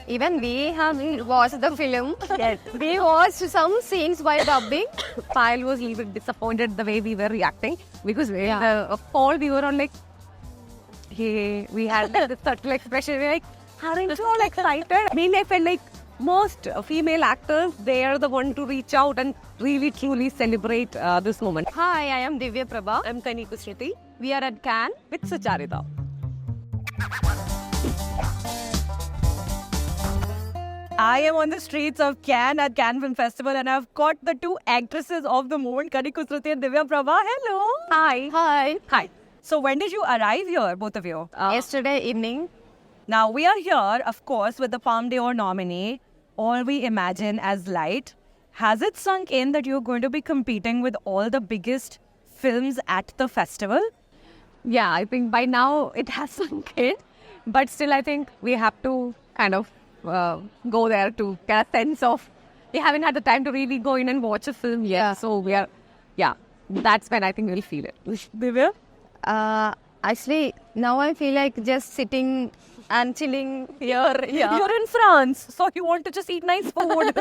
Even we have watched the film. Yes. We watched some scenes while dubbing. Payal was a little bit disappointed the way we were reacting because all we were on like, hey, we had this subtle expression. We were like, aren't you all excited? I mean, I felt like most female actors, they are the one to reach out and really truly celebrate this moment. Hi, I am Divya Prabha. I'm Kani Kushriti We are at Cannes. with Sucharita. I am on the streets of Cannes at Cannes Film Festival and I've got the two actresses of the moment, Kani Kushriti and Divya Prabha. Hello. Hi. Hi. Hi. So when did you arrive here, both of you? Yesterday evening. Now we are here, of course, with the Palme d'Or nominee, All We Imagine as Light. Has it sunk in that you're going to be competing with all the biggest films at the festival? Yeah, I think by now it has sunk in. But still, I think we have to kind of go there to get a sense of... We haven't had the time to really go in and watch a film yet. Yeah. So we are... Yeah, that's when I think we'll feel it. Divya? Actually, now I feel like just sitting and chilling here. Yeah. You're in France, so you want to just eat nice food.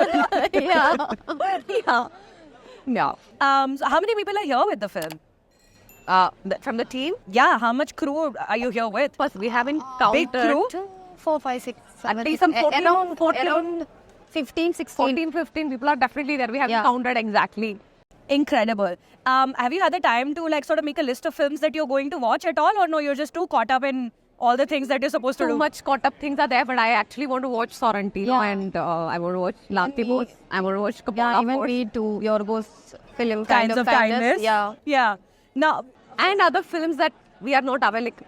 Yeah. Yeah. No. So how many people are here with the film? From the team, Yeah, how much crew are you here with? first we haven't counted. Big crew? 4, 5, 6, 7. At least some 14, Around 15, 16. 14, 15 people are definitely there. We haven't Yeah. counted exactly. Incredible. Have you had the time to like sort of make a list of films that you're going to watch at all, or no, you're just too caught up in all the things that you're supposed to Too do? much caught up things are there, but I actually want to watch Sorrentino Yeah. and I want to watch Lanthimos. I want to watch Yeah, Coppola. even of course. we too. Yorgos film Kinds of kindness. Yeah. Yeah. Now, And other films that we are not aware. Like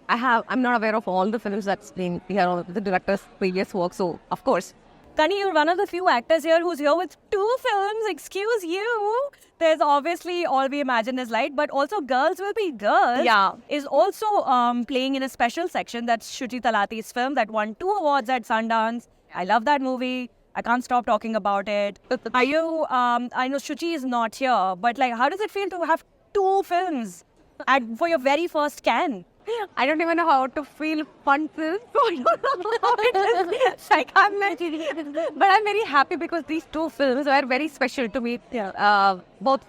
I'm not aware of all the films that's been here on the director's previous work. So of course, Kani, you're one of the few actors here who's here with 2 films. Excuse you. There's obviously All We Imagine is Light, but also Girls Will Be Girls Yeah. is also playing in a special section. That's Shruti Talati's film that won 2 awards at Sundance. I love that movie. I can't stop talking about it. Are you, I know Shruti is not here, but like, how does it feel to have 2 films for your very first Cannes? I don't even know how to feel fun films. So I don't know how it is. Like, but I'm very happy because these 2 films were very special to me. Both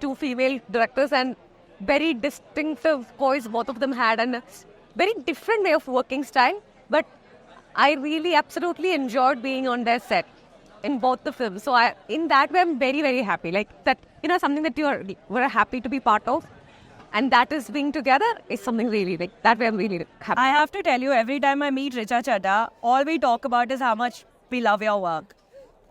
2 female directors and very distinctive voice both of them had and a very different way of working style. But I really absolutely enjoyed being on their set in both the films. So in that way, I'm very, very happy. Like that, something that we're happy to be part of. And that is being together is something really like that way I'm really happy. I have to tell you, every time I meet Richa Chadha, all we talk about is how much we love your work.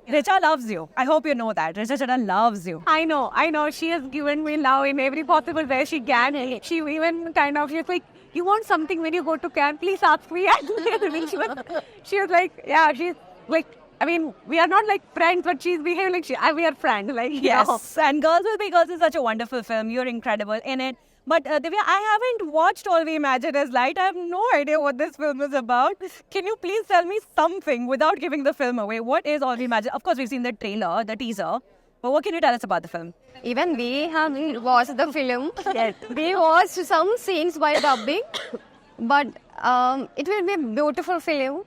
Richa loves you. I hope you know that. Richa Chadha loves you. I know. She has given me love in every possible way she can. She even she's like, you want something when you go to Cannes, please ask me. she was like, yeah, she's like, I mean, we are not like friends, but she's behaving like we are friends. Like, Yes, and Girls Will Be Girls is such a wonderful film. You're incredible in it. But Divya, I haven't watched All We Imagine as Light. I have no idea what this film is about. Can you please tell me something without giving the film away? What is All We Imagine? Of course, we've seen the trailer, the teaser. But what can you tell us about the film? Even we have watched the film. Yes. We watched some scenes while dubbing. But it will be a beautiful film.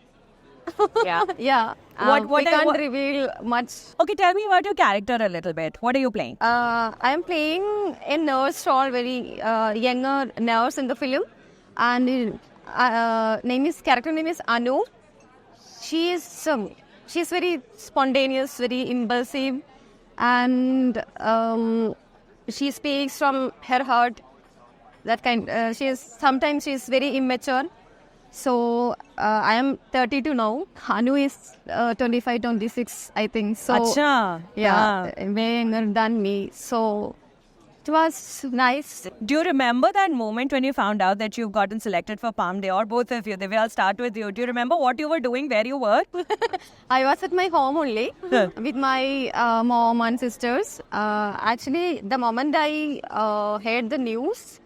Yeah. Yeah. What we can't what- reveal much. Okay, tell me about your character a little bit. What are you playing? I am playing a nurse role, very younger nurse in the film, and character name is Anu. She's very spontaneous, very impulsive, and she speaks from her heart. That kind. Sometimes she's very immature. So I am 32 now. Anu is 25, 26, I think. So Acha. yeah, way younger than me. So it was nice. Do you remember that moment when you found out that you've gotten selected for Palme d'Or? Both of you. Divya, I'll start with you. Do you remember what you were doing, where you were? I was at my home only with my mom and sisters. Actually, the moment I heard the news,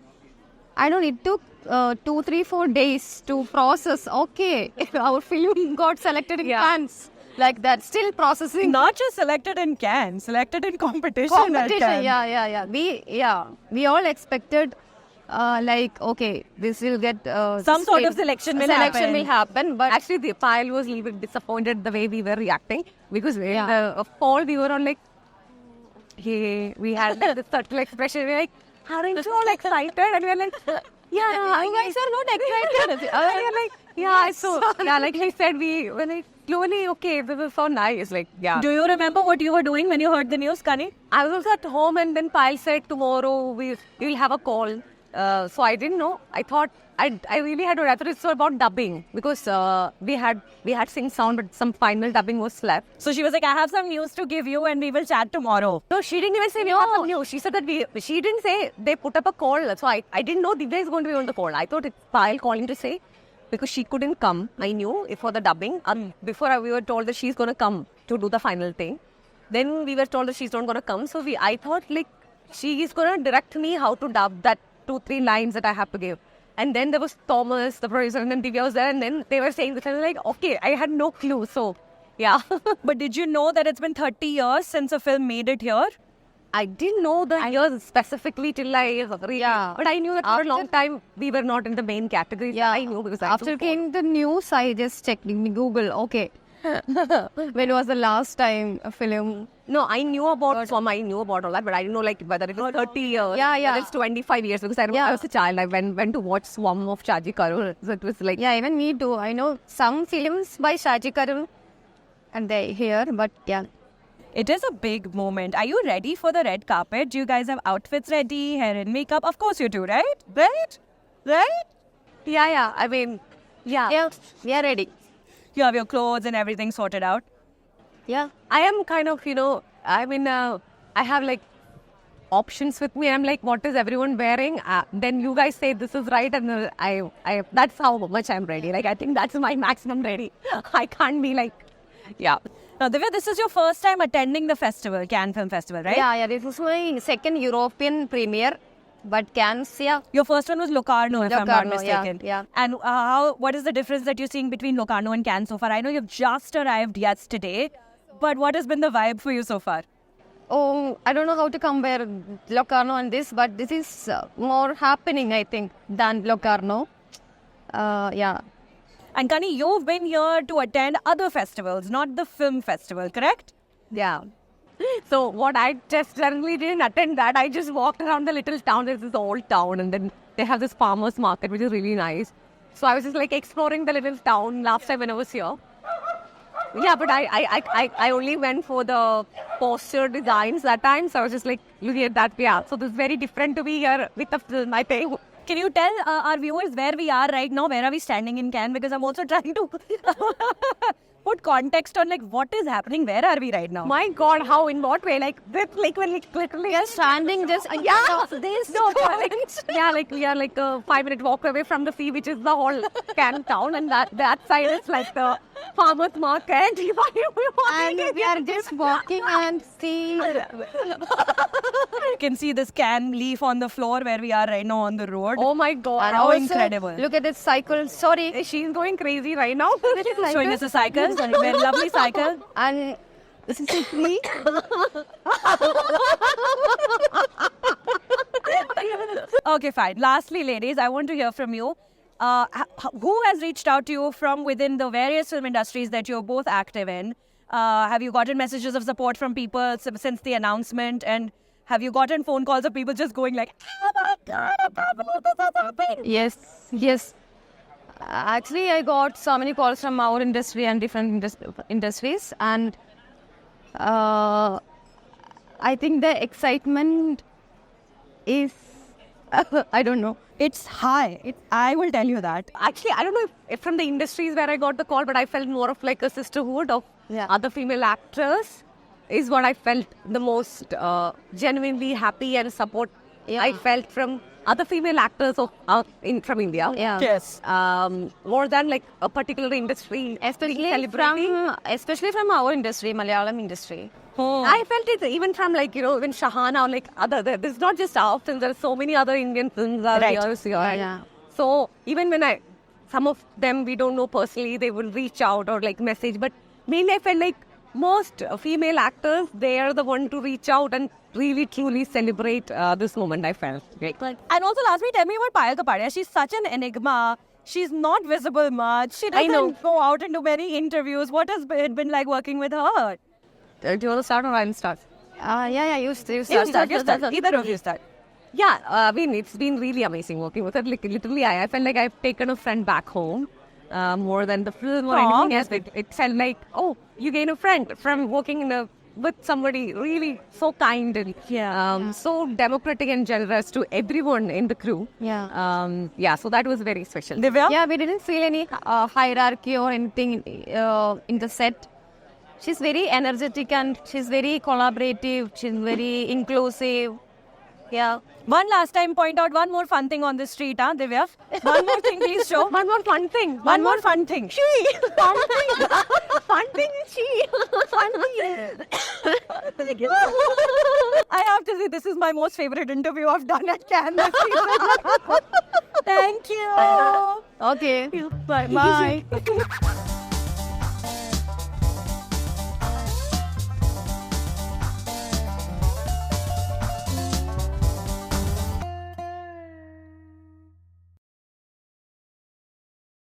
it took 2, 3, 4 days to process. Okay, our film got selected in Cannes. Like that, still processing. Not just selected in Cannes, selected in competition at Competition, Cannes. yeah. We all expected like, okay, this will get Some sort of selection will happen. but Actually, the Payal was a little bit disappointed the way we were reacting because in the fall we were on like, hey, we had like this subtle expression. We were like, aren't you all excited? And we were like, yeah, you guys are not excited. and we were like, yeah, so yeah, like I said, we were like slowly, okay, this is so nice. Like, yeah. Do you remember what you were doing when you heard the news, Kani? I was also at home, and then Payal said tomorrow we'll have a call. So I didn't know. I thought I really had to. I thought it's about dubbing because we had sing sound, but some final dubbing was left. So she was like, I have some news to give you and we will chat tomorrow. No, she didn't even say we have some news. She said that she didn't say they put up a call. So I didn't know Divya is going to be on the call. I thought it's Payal calling to say because she couldn't come. I knew for the dubbing. Before we were told that she's going to come to do the final thing. Then we were told that she's not going to come. So I thought like she is going to direct me how to dub that 2-3 lines that I have to give. And then there was Thomas, the producer, and then Divya was there. And then they were saying this. And I was like, okay, I had no clue. So, yeah. But did you know that it's been 30 years since a film made it here? I didn't know the years specifically till I really. Yeah. But I knew that for a long time we were not in the main category. Yeah, I knew because after came the news, I just checked in Google. Okay, when was the last time a film? No, I knew about Swam, I knew about all that, but I didn't know like whether it was 30 years. Yeah. Whether it's 25 years because I remember I was a child. I went to watch Swam of Shaji Karul. So it was like. Yeah, even me too. I know some films by Shaji Karul, and they here, but yeah. It is a big moment. Are you ready for the red carpet? Do you guys have outfits ready, hair and makeup? Of course you do, right? Right? Yeah. I mean, yeah. Yeah, we are ready. You have your clothes and everything sorted out. Yeah. I am kind of, I mean, I have like options with me. I'm like, what is everyone wearing? Then you guys say this is right, and I that's how much I'm ready. Like, I think that's my maximum ready. I can't be like, yeah. Now, Divya, this is your first time attending the festival, Cannes Film Festival, right? Yeah. This was my second European premiere, but Cannes, yeah. Your first one was Locarno, if I'm not Locarno, mistaken. yeah. And what is the difference that you're seeing between Locarno and Cannes so far? I know you've just arrived yesterday, but what has been the vibe for you so far? Oh, I don't know how to compare Locarno and this, but this is more happening, I think, than Locarno. Yeah. And Kani, you've been here to attend other festivals, not the film festival, correct? Yeah. So what I just generally didn't attend that. I just walked around the little town. There's this old town, and then they have this farmers market, which is really nice. So I was just like exploring the little town last time when I was here. Yeah, but I only went for the poster designs that time. So I was just like looking at that. Yeah. So this is very different to be here with the film, I think. Can you tell our viewers where we are right now? Where are we standing in Cannes? Because I'm also trying to put context on like what is happening. Where are we right now? My God, how, in what way? Like this, like when like literally We are standing just yeah, this. no, like we are like a 5-minute walk away from the sea, which is the whole Cannes town, and that side is like the farmers market. And we are just walking and seeing. You can see this Cannes leaf on the floor where we are right now on the road. Oh my God, And How also, incredible. Look at this cycle. Sorry. she's going crazy right now. Showing us a cycle, very lovely cycle. And this is me. Okay, fine. Lastly, ladies, I want to hear from you. Who has reached out to you from within the various film industries that you're both active in? Have you gotten messages of support from people since the announcement? And have you gotten phone calls of people just going like, Yes. Actually, I got so many calls from our industry and different industries, and I think the excitement is, I don't know. it's high. I will tell you that. Actually, I don't know if from the industries where I got the call, but I felt more of like a sisterhood of other female actors is what I felt the most genuinely happy and support I felt from other female actors from India. Yeah. Yes. More than like a particular industry. Especially from our industry, Malayalam industry. I felt it even from like, even Shahana or like this is not just our films, there are so many other Indian films are Right. here. Yeah. So even when some of them we don't know personally, they will reach out or like message. But mainly I felt like most female actors, they are the one to reach out and really truly celebrate this moment, I felt. Right? And also, lastly, tell me about Payal Kapadia. She's such an enigma. She's not visible much. She I know. doesn't go out and do many interviews. What has it been like working with her? Do you want to start or I'll start? Yeah, you start. You start. Either of you start. Yeah, I mean, it's been really amazing working with her. Like, literally, I felt like I've taken a friend back home more than the film or Aw. anything else. It felt like, oh, you gain a friend from working with somebody really so kind and so democratic and generous to everyone in the crew. Yeah. So that was very special. Divya? Yeah, we didn't feel any hierarchy or anything in the set. She's very energetic and she's very collaborative. She's very inclusive. Yeah. One last time, point out one more fun thing on the street, huh, Divya? One more thing, please show. One more fun thing. One more fun thing. Fun thing. Fun thing is she. Fun thing. I have to say, this is my most favorite interview I've done at Cannes this season. Thank you. Okay. Bye. Bye.